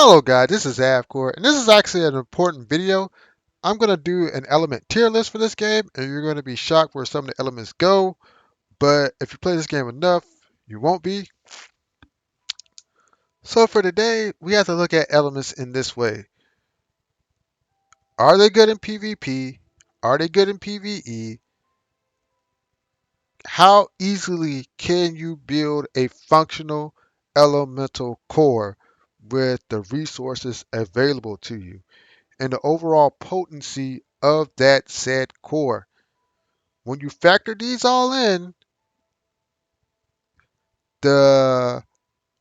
Hello guys, this is Avcoor, and this is actually an important video. I'm going to do an element tier list for this game, and you're going to be shocked where some of the elements go, but if you play this game enough, you won't be. So for today, we have to look at elements in this way. Are they good in PvP? Are they good in PvE? How easily can you build a functional elemental core with the resources available to you? And the overall potency of that said core. When you factor these all in, the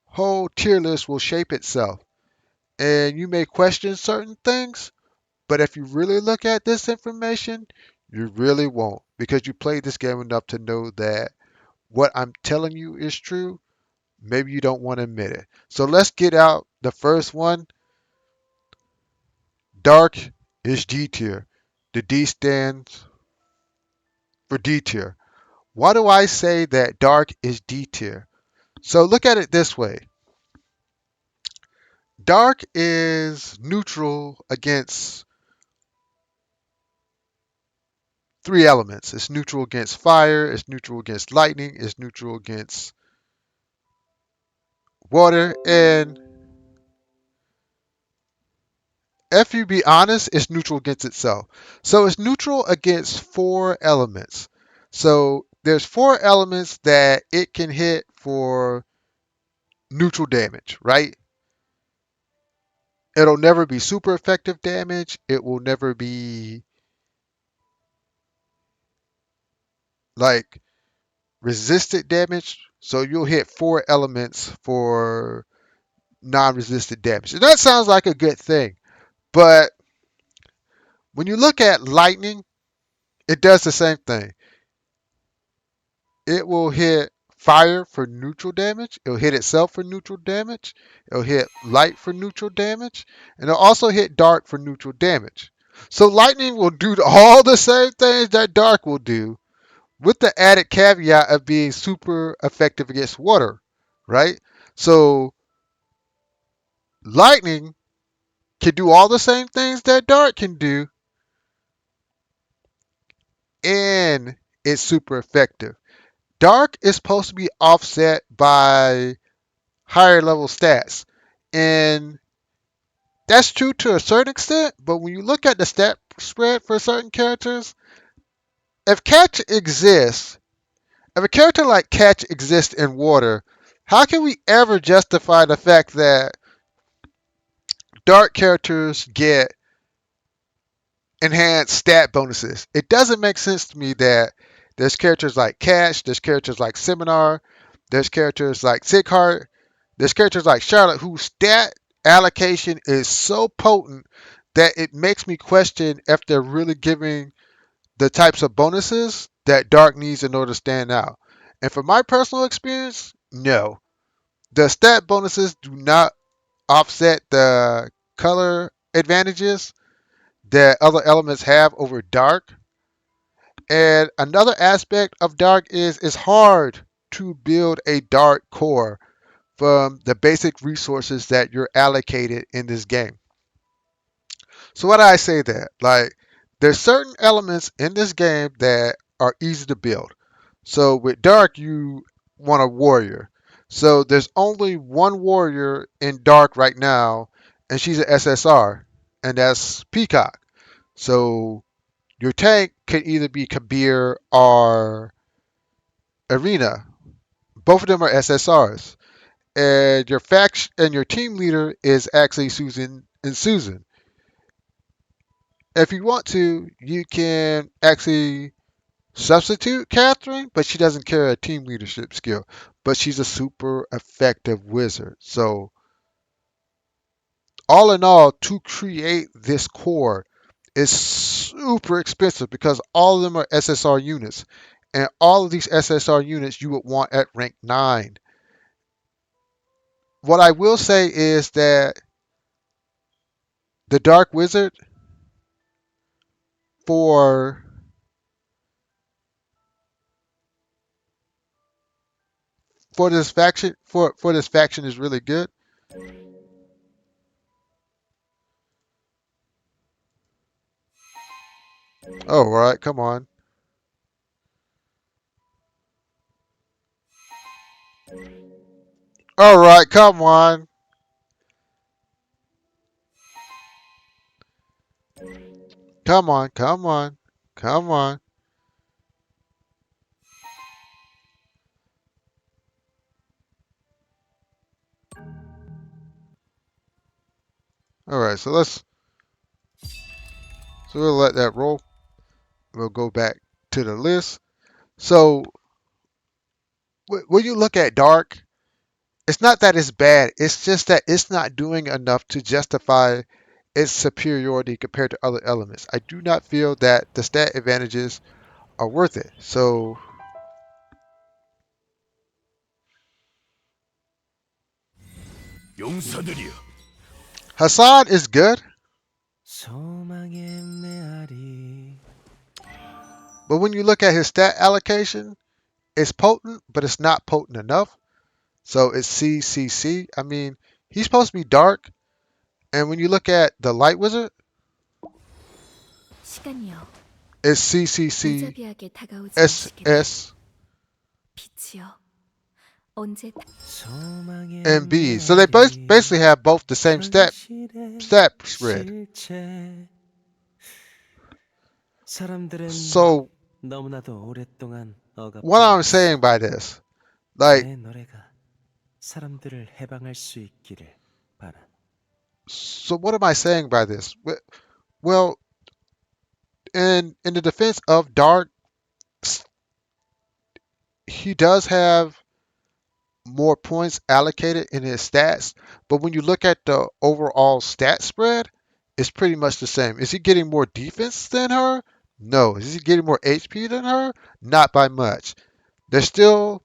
whole tier list will shape itself. And you may question certain things, but if you really look at this information, you really won't because you played this game enough to know that what I'm telling you is true. Maybe you don't want to admit it. So let's get out the first one. Dark is D tier. The D stands for D tier. Why do I say that dark is D tier? So look at it this way. Dark is neutral against three elements. It's neutral against fire, it's neutral against lightning, it's neutral against water, and if you be honest, it's neutral against itself. So it's neutral against four elements. So there's four elements that it can hit for neutral damage, right? It'll never be super effective damage. It will never be like resistant damage. So you'll hit four elements for non-resistant damage. And that sounds like a good thing. But when you look at lightning, it does the same thing. It will hit fire for neutral damage. It'll hit itself for neutral damage. It'll hit light for neutral damage. And it'll also hit dark for neutral damage. So lightning will do all the same things that dark will do, with the added caveat of being super effective against water, right? So lightning can do all the same things that dark can do, and it's super effective. Dark is supposed to be offset by higher level stats, and that's true to a certain extent. But when you look at the stat spread for certain characters, if catch exists, if a character like catch exists in water, how can we ever justify the fact that dark characters get enhanced stat bonuses? It doesn't make sense to me that there's characters like Cash, there's characters like Seminar, there's characters like Sighart, there's characters like Charlotte whose stat allocation is so potent that it makes me question if they're really giving the types of bonuses that Dark needs in order to stand out. And from my personal experience, no. The stat bonuses do not offset the color advantages that other elements have over dark. And another aspect of dark is it's hard to build a dark core from the basic resources that you're allocated in this game. So why do I say that? Like there's certain elements in this game that are easy to build. So with dark you want a warrior. So there's only one warrior in dark right now, and she's an SSR, and that's Peacock. So your tank could either be Kabir or Arena. Both of them are SSRs. And your faction and your team leader is actually Susan and Susan. If you want to, you can actually substitute Catherine, but she doesn't carry a team leadership skill. But she's a super effective wizard. So all in all, to create this core is super expensive because all of them are SSR units. And all of these SSR units you would want at rank 9. What I will say is that the Dark Wizard for for this faction is really good. Oh, all right, come on. All right, come on. Come on, come on. Come on. All right, so we'll let that roll. We'll go back to the list. So when you look at dark, it's not that it's bad. It's just that it's not doing enough to justify its superiority compared to other elements. I do not feel that the stat advantages are worth it. So 용사들이여, Hassan is good, 소망의 메아리. but when you look at his stat allocation, it's potent, but it's not potent enough. So it's CCC. I mean, he's supposed to be dark, and when you look at the light wizard, 시간이여, it's CCC 무자비하게 다가오지 마시기를. SS 빛이여, 언제 소망의 and B. So they both 메아리. basically have both the same 현실의 stat spread. 실체. 사람들은 So 너무나도 오랫동안 what I'm 억압되어 saying by this, like, 내 노래가 사람들을 해방할 수 있기를 바라. so what am I saying by this? Well, in the defense of Dark, he does have more points allocated in his stats, but when you look at the overall stat spread, it's pretty much the same. Is he getting more defense than her? No. Is he getting more HP than her? Not by much. They're still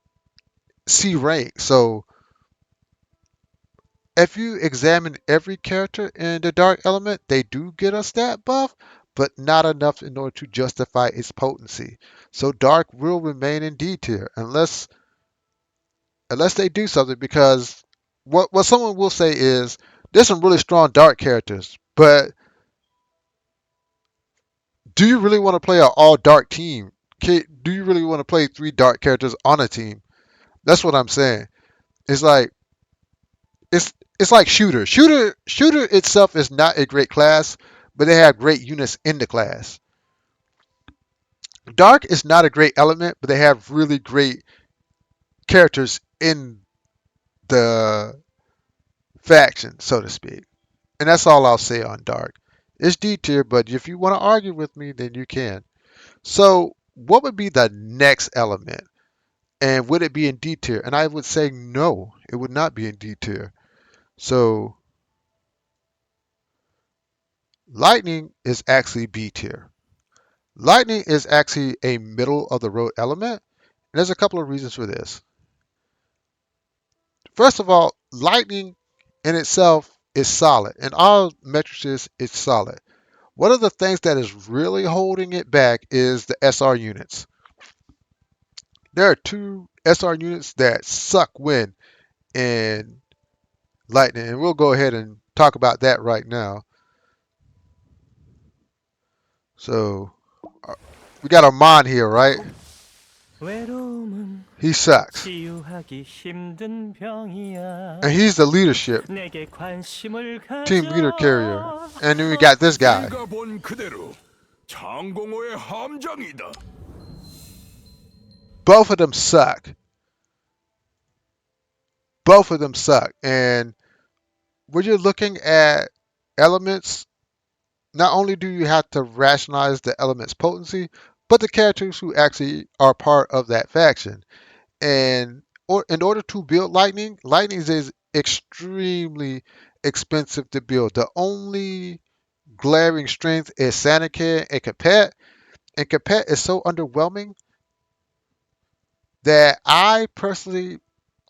C rank. So if you examine every character in the dark element, they do get a stat buff, but not enough in order to justify its potency. So dark will remain in D tier unless they do something, because what someone will say is there's some really strong dark characters, but do you really want to play an all dark team? Do you really want to play three dark characters on a team? That's what I'm saying. It's like it's like shooter. Shooter itself is not a great class, but they have great units in the class. Dark is not a great element, but they have really great characters in the faction, so to speak. And that's all I'll say on Dark. It's D tier, but if you want to argue with me, then you can. So, what would be the next element? And would it be in D tier? And I would say no, it would not be in D tier. So, Lightning is actually B tier. Lightning is actually a middle of the road element, and there's a couple of reasons for this. First of all, Lightning in itself is solid. In all matrices, it's solid. One of the things that is really holding it back is the SR units. There are two SR units that suck win in Lightning, and we'll go ahead and talk about that right now. So, we got Armand here, right? 외로움은 He sucks. 치유하기 힘든 병이야. And he's the leadership, 내게 관심을 team leader carrier. 가져. And then we got this guy. 네가 본 그대로 장공호의 함장이다. Both of them suck. Both of them suck. And when you're looking at elements, not only do you have to rationalize the element's potency, but the characters who actually are part of that faction. And in order to build Lightning, Lightning is extremely expensive to build. The only glaring strength is Sanakin and Capet, and Capet is so underwhelming that I personally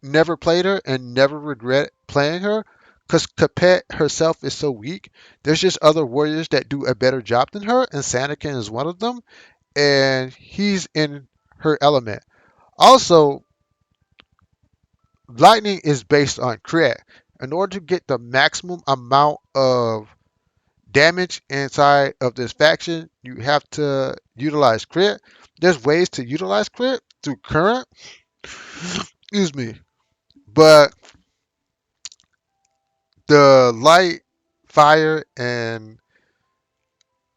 never played her and never regret playing her because Capet herself is so weak. There's just other warriors that do a better job than her, and Sanakin is one of them, and he's in her element. Also, Lightning is based on crit. In order to get the maximum amount of damage inside of this faction, you have to utilize crit. There's ways to utilize crit through current, excuse me, but the light, fire, and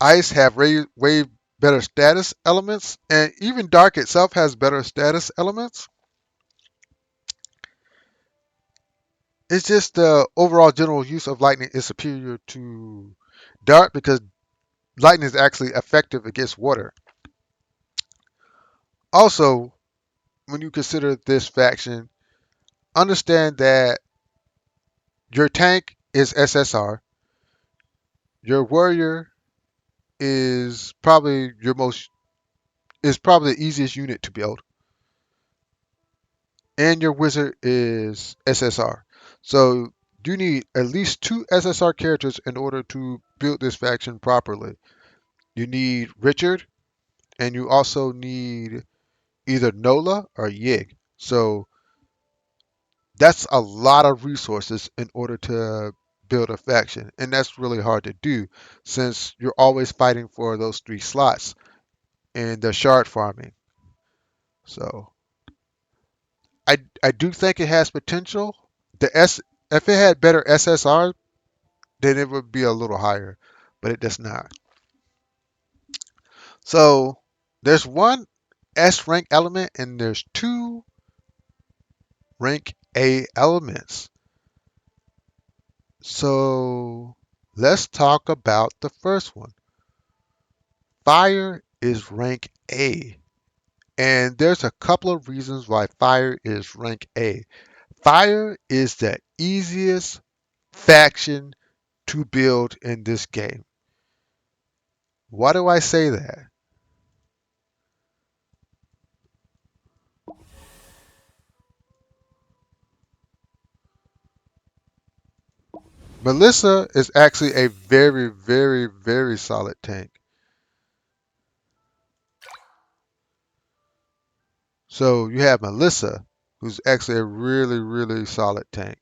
ice have way better status elements, and even dark itself has better status elements. It's just the overall general use of lightning is superior to dark because lightning is actually effective against water. Also, when you consider this faction, understand that your tank is SSR, your warrior is probably the easiest unit to build, and your wizard is SSR. So you need at least two SSR characters in order to build this faction properly. You need Richard, and you also need either Nola or Yig. So that's a lot of resources in order to build a faction, and that's really hard to do since you're always fighting for those three slots in the shard farming. So I do think it has potential. The S If it had better SSR, then it would be a little higher, but it does not. So there's one S rank element and there's two rank A elements. So let's talk about the first one. Fire is rank A. And there's a couple of reasons why fire is rank A. Fire is the easiest faction to build in this game. Why do I say that? Melissa is actually a very, very, very solid tank. So you have Melissa, who's actually a really, really solid tank.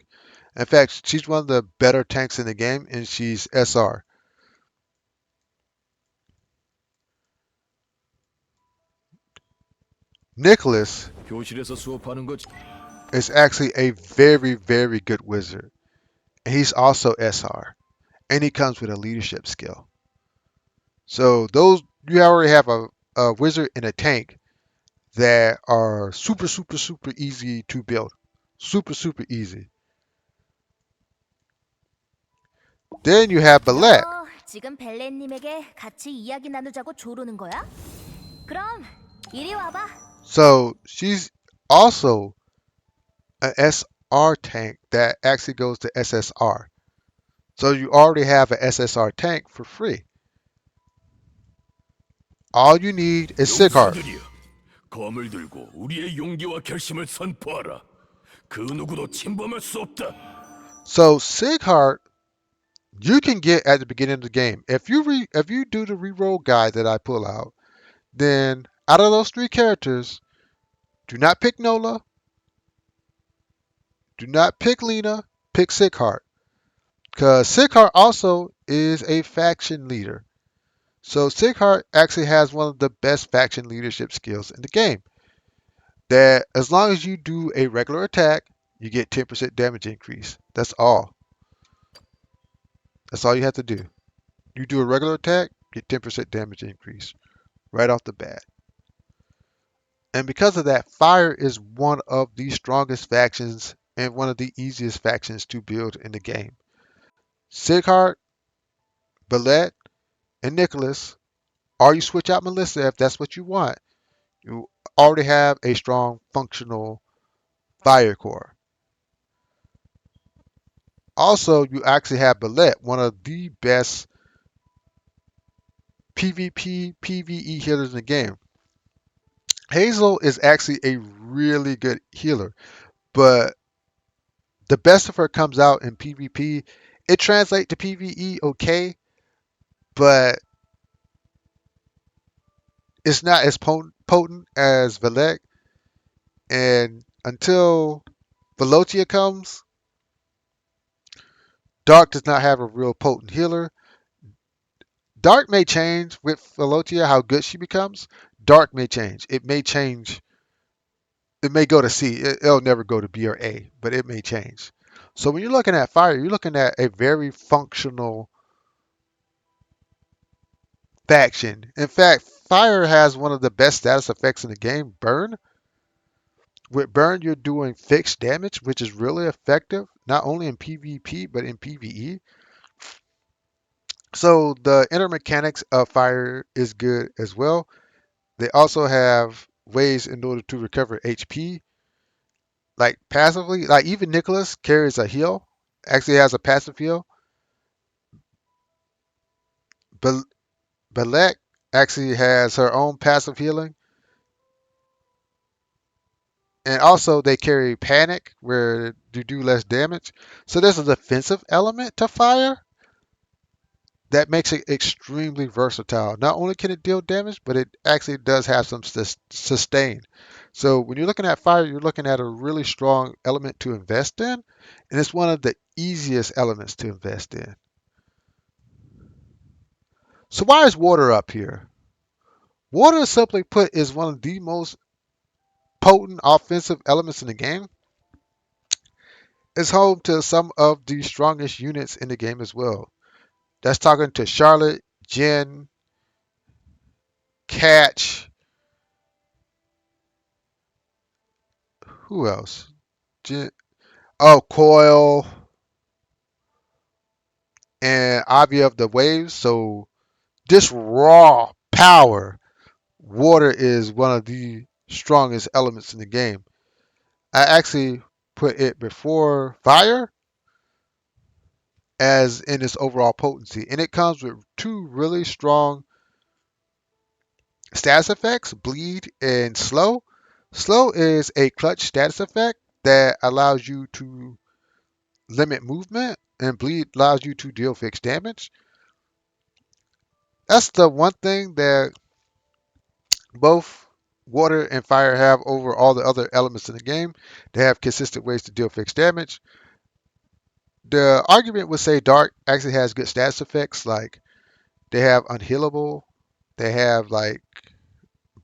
In fact, she's one of the better tanks in the game, and she's SR. Nicholas 교실에서 수업하는 거 is actually a very, very good wizard. And he's also SR. And he comes with a leadership skill. So those you already have a wizard and a tank that are super, super, super easy to build. Super, super easy. Then you have Ballet. 너 지금 벨렌님에게 같이 이야기 나누자고 조르는 거야? 그럼 이리 와봐. So she's also an SR tank that actually goes to SSR. So you already have an SSR tank for free. All you need is Sighart. 용사들이여, 검을 들고 우리의 용기와 결심을 선포하라. 그 누구도 침범할 수 없다. So Sighart you can get at the beginning of the game. If you do the reroll guide that I pull out, then out of those three characters, do not pick Nola, do not pick Lena, pick Sighart. Because Sighart also is a faction leader. So Sighart actually has one of the best faction leadership skills in the game. That as long as you do a regular attack, you get 10% damage increase. That's all. That's all you have to do. You do a regular attack, get 10% damage increase right off the bat. And because of that, Fire is one of the strongest factions and one of the easiest factions to build in the game. Sighart, Ballet, and Nicholas, or you switch out Melissa if that's what you want. You already have a strong functional fire core. Also, you actually have Ballet, one of the best PvP, PvE healers in the game. Hazel is actually a really good healer, but the best of her comes out in PvP. It translates to PvE okay, but it's not as potent as Valek. And until Velotia comes, Dark does not have a real potent healer. Dark may change with Philotia, how good she becomes. Dark may change. It may change. It may go to C. It'll never go to B or A, but it may change. So when you're looking at fire, you're looking at a very functional faction. In fact, fire has one of the best status effects in the game, burn. With burn, you're doing fixed damage, which is really effective, not only in PvP, but in PvE. So the inner mechanics of fire is good as well. They also have ways in order to recover HP, like passively. Like even Nicholas carries a heal, actually has a passive heal. But Balek actually has her own passive healing. And also they carry panic where you do less damage. So there's a defensive element to fire that makes it extremely versatile. Not only can it deal damage, but it actually does have some sustain. So when you're looking at fire, you're looking at a really strong element to invest in, and it's one of the easiest elements to invest in. So why is water up here? Water, simply put, is one of the most potent offensive elements in the game. It's home to some of the strongest units in the game as well. That's talking to Charlotte, Jen, Catch, who else? Jen, oh, Coil, and Avi of the Waves. So this raw power, water is one of the strongest elements in the game. I actually put it before fire as in its overall potency. And it comes with two really strong status effects, bleed and slow. Slow is a clutch status effect that allows you to limit movement, and bleed allows you to deal fixed damage. That's the one thing that both water and fire have over all the other elements in the game. They have consistent ways to deal fixed damage. The argument would say dark actually has good status effects, like they have unhealable, they have like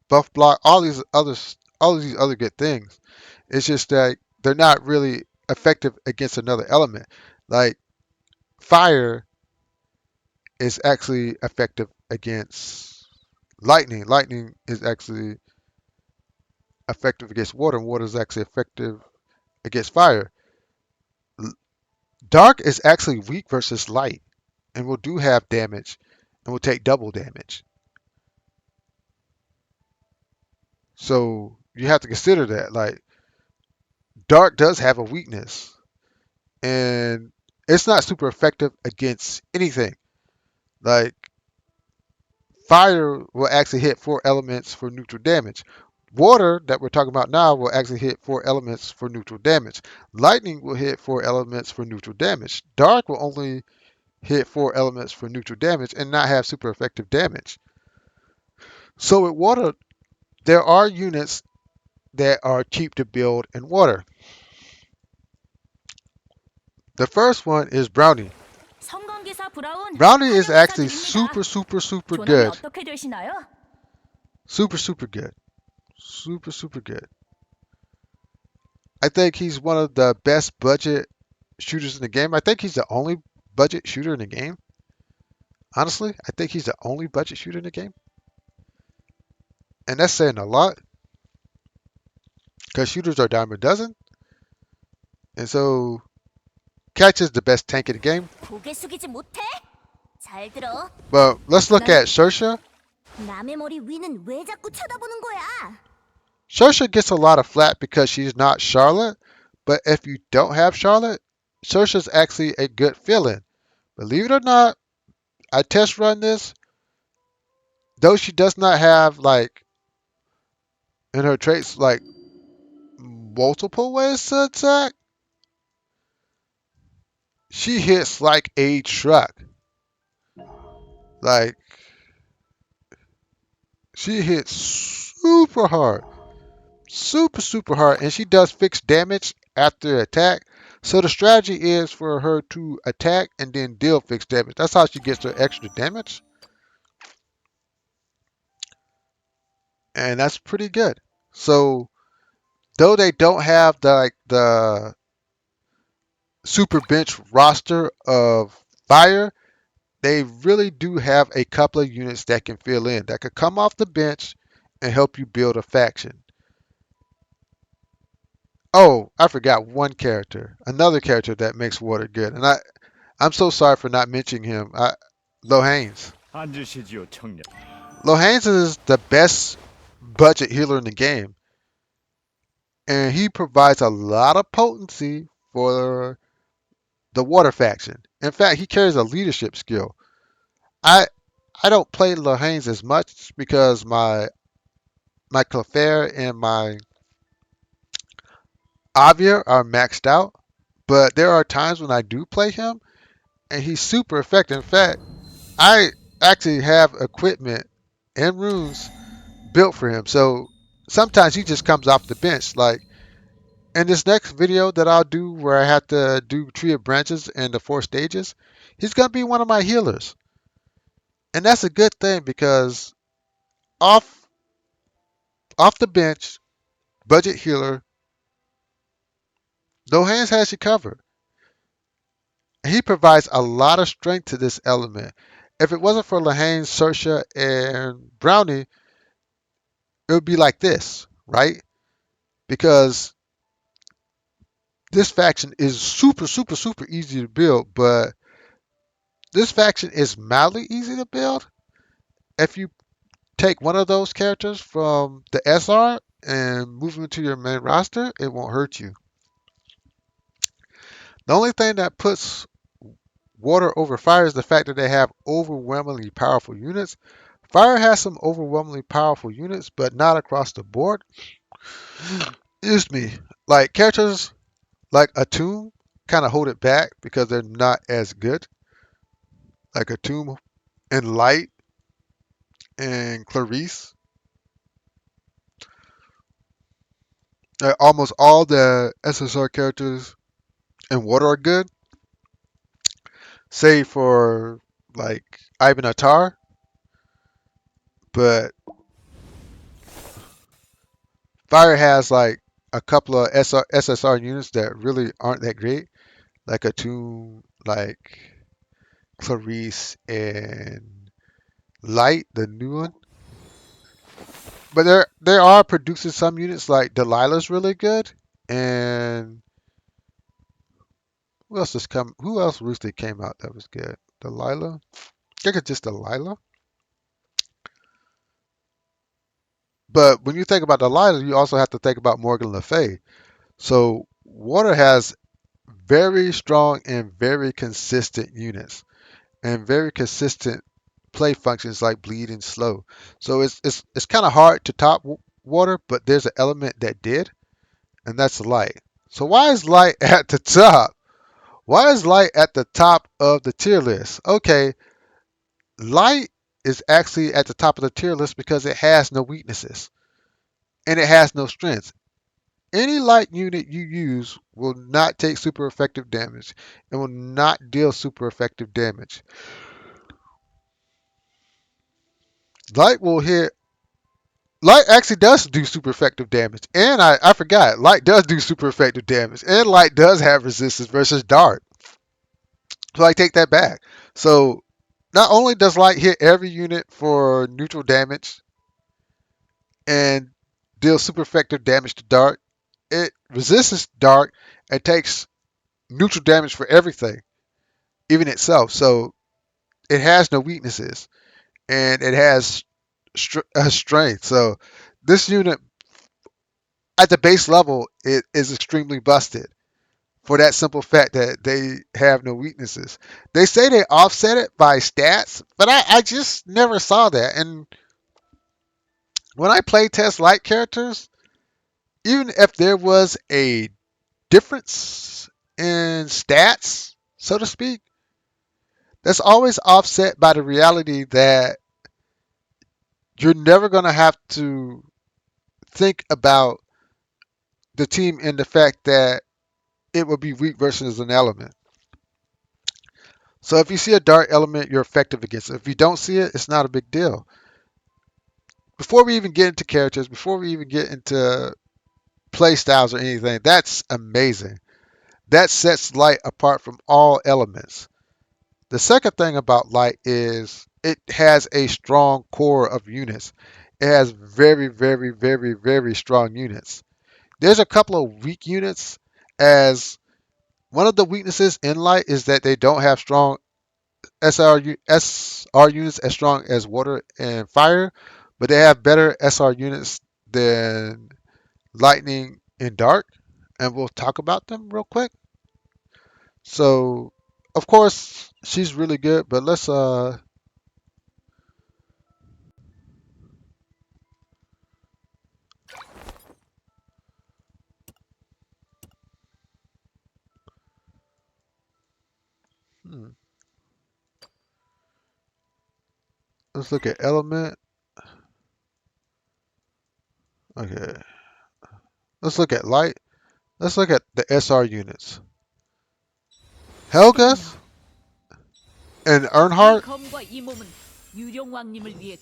buff block, all of these other good things. It's just that they're not really effective against another element. Like fire is actually effective against lightning. Lightning is actually effective against water, and water is actually effective against fire. Dark is actually weak versus light, and will do have damage, and will take double damage. So you have to consider that. Like dark does have a weakness, and it's not super effective against anything. Like fire will actually hit four elements for neutral damage. Water that we're talking about now will actually hit four elements for neutral damage. Lightning will hit four elements for neutral damage. Dark will only hit four elements for neutral damage and not have super effective damage. So with water, there are units that are cheap to build in water. The first one is Brownie. 성관계사 브라운 Brownie is 환영 actually 인사드립니다. super 조남이 good. 어떻게 되시나요? Super good. Super good. I think he's one of the best budget shooters in the game. I think he's the only budget shooter in the game. Honestly, I think he's the only budget shooter in the game. And that's saying a lot because shooters are a dime a dozen. And so Catch is the best tank in the game. 고개 숙이지 못해? 잘 들어. But let's look at Sersha. 남의 머리 위는 왜 자꾸 쳐다보는 거야? Sersha gets a lot of flack because she's not Charlotte. But if you don't have Charlotte, Sersha's actually a good fill-in. Believe it or not, I test run this. Though she does not have like in her traits like multiple ways to attack, she hits like a truck. Like she hits super hard. Super hard, and she does fixed damage after attack. So the strategy is for her to attack and then deal fixed damage. That's how she gets her extra damage. and that's pretty good. So though they don't have the super bench roster of fire, they really do have a couple of units that can fill in, that could come off the bench and help you build a faction. Oh, I forgot one character, another character that makes water good, and I'm so sorry for not mentioning him. Lohanes. 앉으시지요, 청년. Lohanes is the best budget healer in the game, and he provides a lot of potency for the water faction. In fact, he carries a leadership skill. I I don't play Lohanes as much because my Clefairy and my Avia are maxed out, but there are times when I do play him, and he's super effective. In fact, I actually have equipment and runes built for him. So sometimes he just comes off the bench. Like in this next video that I'll do where I have to do Tree of Branches and the 4 stages, he's gonna be one of my healers. And that's a good thing because off off the bench, budget healer, no hands has you covered. He provides a lot of strength to this element. If it wasn't for Lahane, Sersha, and Brownie, it would be like this, right? Because this faction is super, super, super easy to build, but this faction is mildly easy to build. If you take one of those characters from the SR and move them to your main roster, it won't hurt you. The only thing that puts water over fire is the fact that they have overwhelmingly powerful units. Fire has some overwhelmingly powerful units, but not across the board. Excuse me. Like characters like Atum kind of hold it back because they're not as good. Like Atum and Light and Clarice. Almost all the SSR characters in Water are good, save for like Ivan Atar. But Fire has like a couple of SSR units that really aren't that great, like Atum, like Clarice, and Light, the new one. But there are producing some units like Delilah's really good, and who else recently came out that was good? Delilah? I think it's just Delilah. But when you think about Delilah, you also have to think about Morgan Le Fay. So Water has very strong and very consistent units and very consistent play functions like bleed and slow. So it's kind of hard to top Water, but there's an element that did, and that's Light. So why is Light at the top? Why is Light at the top of the tier list? Okay, Light is actually at the top of the tier list because it has no weaknesses and it has no strengths. Any light unit you use will not take super effective damage and will not deal super effective damage. Light will hit. Light actually does do super effective damage. And I forgot, Light does do super effective damage. And Light does have resistance versus Dart. So I take that back. So not only does Light hit every unit for neutral damage and deals super effective damage to Dart, it resists Dart and takes neutral damage for everything, even itself. So it has no weaknesses and it has strength. So this unit at the base level it is extremely busted for that simple fact that they have no weaknesses. They say they offset it by stats, but I just never saw that. And when I play test light characters, even if there was a difference in stats, so to speak, that's always offset by the reality that you're never going to have to think about the team in the fact that it will be weak versus an element. So if you see a dark element, you're effective against it. If you don't see it, it's not a big deal. before we even get into characters, before we even get into play styles or anything, that's amazing. That sets light apart from all elements. The second thing about light is it has a strong core of units. It has very, very, very, very strong units. There's a couple of weak units, as one of the weaknesses in light is that they don't have strong SR units as strong as water and fire, but they have better SR units than lightning and dark, and we'll talk about them real quick. So, of course, she's really good, but hmm, let's look at element. Okay, let's look at light. Let's look at the SR units. Helga's and 이 Earnhardt 검과 이 몸은 유령 왕님을 위해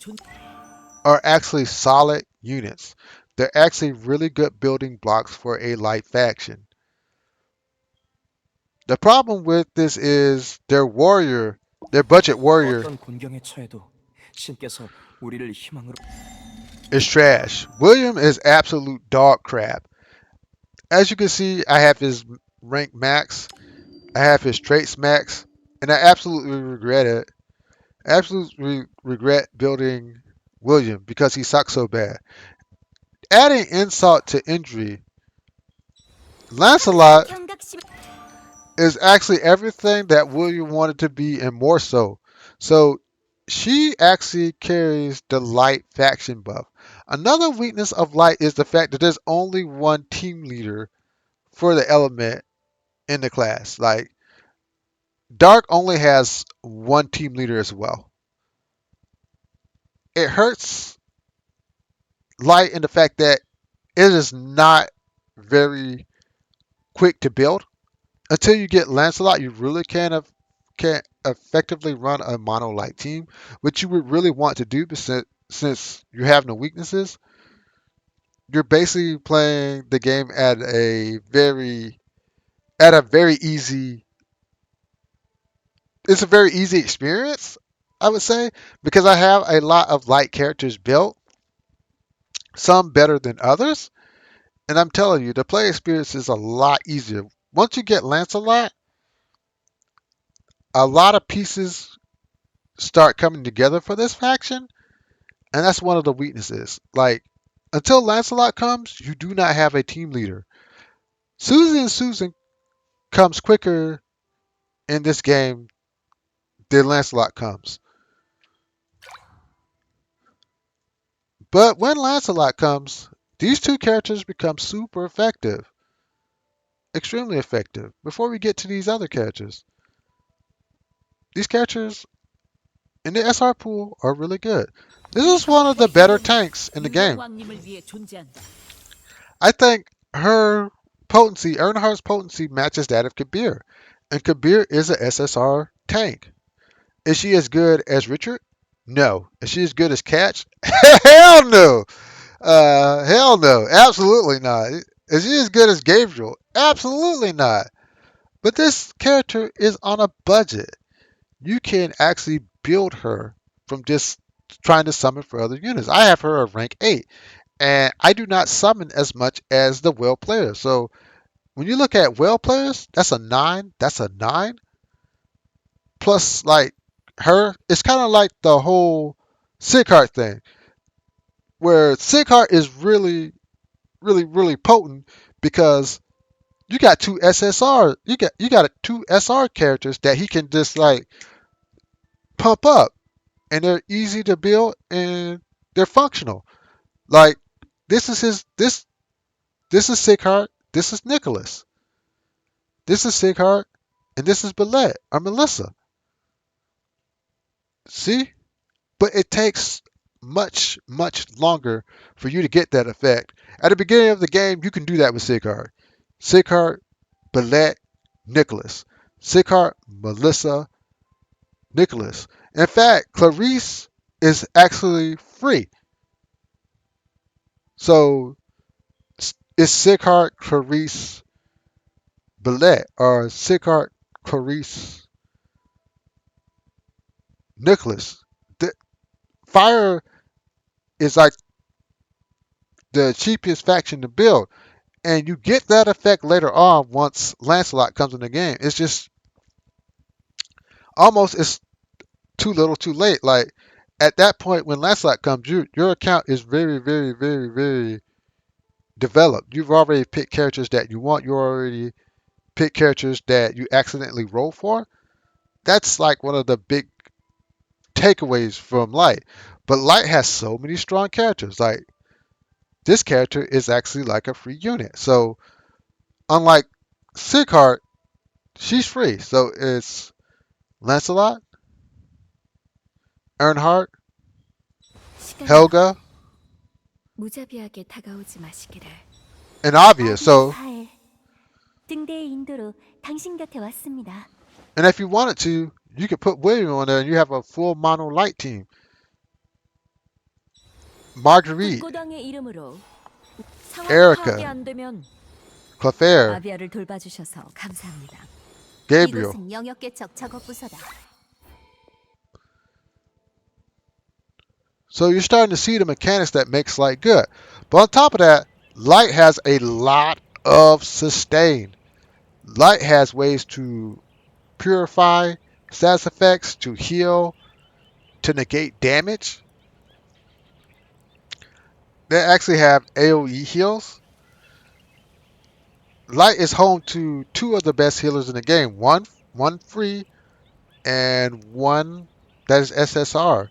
are actually solid units. They're actually really good building blocks for a light faction. The problem with this is their budget warrior 어떤 곤경에 처해도 신께서 우리를 희망으로 is trash. William is absolute dog crap. As you can see, I have his rank max, I have his traits max, and I absolutely regret it. Absolutely regret building William because he sucks so bad. Adding insult to injury, Lancelot 경각심 is actually everything that William wanted to be and more so. So she actually carries the light faction buff. Another weakness of light is the fact that there's only one team leader for the element in the class. Like dark only has one team leader as well. It hurts light in the fact that it is not very quick to build. Until you get Lancelot, you really can't effectively run a mono light team, which you would really want to do, but since you have no weaknesses, you're basically playing the game at a very easy. It's a very easy experience, I would say, because I have a lot of light characters built, some better than others, and I'm telling you, the play experience is a lot easier. Once you get Lancelot, a lot of pieces start coming together for this faction, and that's one of the weaknesses. Like, until Lancelot comes, you do not have a team leader. Susan comes quicker in this game than Lancelot comes. But when Lancelot comes, these two characters become super effective. Extremely effective. Before we get to these other characters, these characters in the SR pool are really good. This 이 is one of the 검과 better 희곡은 tanks in the 유령 game. 왕님을 위해 존재한다. I think her potency, Earnhardt's potency, matches that of Kabir. And Kabir is a SSR tank. Is she as good as Richard? No. Is she as good as Catch? Hell no. Hell no. Absolutely not. Is she as good as Gabriel? Absolutely not. But this character is on a budget. You can actually build her from just trying to summon for other units. I have her at rank 8, and I do not summon as much as the well players. So when you look at well players, that's a 9. That's a 9. Plus, like her, it's kind of like the whole Sigheart thing, where Sigheart is really, really, really potent because you got two SSR, you got two SR characters that he can just like pump up, and they're easy to build and they're functional. Like this is Sigheart, this is Nicholas, this is Sigheart, and this is Belette or Melissa. See? But it takes much, much longer for you to get that effect. At the beginning of the game, you can do that with Sigheart. Sigheart, Belette, Nicholas. Sigheart, Melissa, Nicholas. In fact, Clarice is actually free. So it's Sighart, Clarice, Billet, or Sighart, Clarice, Nicholas. The, Fire is like the cheapest faction to build, and you get that effect later on once Lancelot comes in the game. It's just almost it's too little, too late. Like at that point when Lancelot comes, your account is very, very, very, very developed. You've already picked characters that you want. You already picked characters that you accidentally roll for. That's like one of the big takeaways from Light. But Light has so many strong characters. Like this character is actually like a free unit. So unlike Sighart, she's free. So it's Lancelot, Earnhardt, 시간이야. Helga, 무자비하게 다가오지 마시기를. and Obvious. 아비의 So, 사해. 등대의 인도로 당신 곁에 왔습니다. and if you wanted to, you could put William on there and you have a full mono light team. Marguerite, 불고당의 이름으로 상황 Erica, 파악이 안 되면 Clefairy, 아비아를 돌봐주셔서 감사합니다. Gabriel. 이곳은 영역개척 작업 부서다. So you're starting to see the mechanics that makes Light good. But on top of that, Light has a lot of sustain. Light has ways to purify status effects, to heal, to negate damage. They actually have AoE heals. Light is home to two of the best healers in the game. One free and one that is SSR.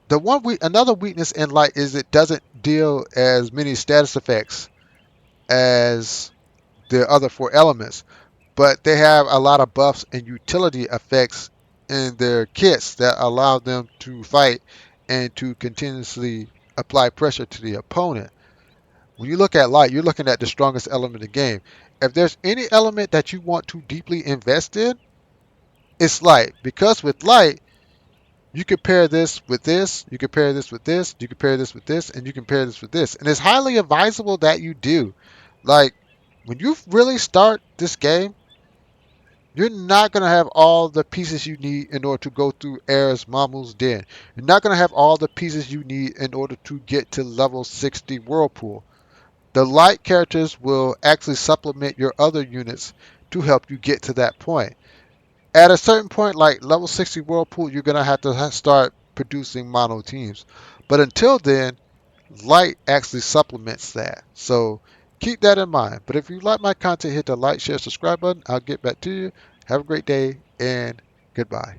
Another weakness in Light is it doesn't deal as many status effects as the other four elements, but they have a lot of buffs and utility effects in their kits that allow them to fight and to continuously apply pressure to the opponent. When you look at Light, you're looking at the strongest element in the game. If there's any element that you want to deeply invest in, it's Light. Because with Light, you compare this with this, you compare this with this, you compare this with this, and you compare this with this. And it's highly advisable that you do. Like, when you really start this game, you're not going to have all the pieces you need in order to go through Aer's Mamu's Den. You're not going to have all the pieces you need in order to get to level 60 Whirlpool. The light characters will actually supplement your other units to help you get to that point. At a certain point, like level 60 Whirlpool, you're going to have to start producing mono teams. But until then, light actually supplements that. So keep that in mind. But if you like my content, hit the like, share, subscribe button. I'll get back to you. Have a great day and goodbye.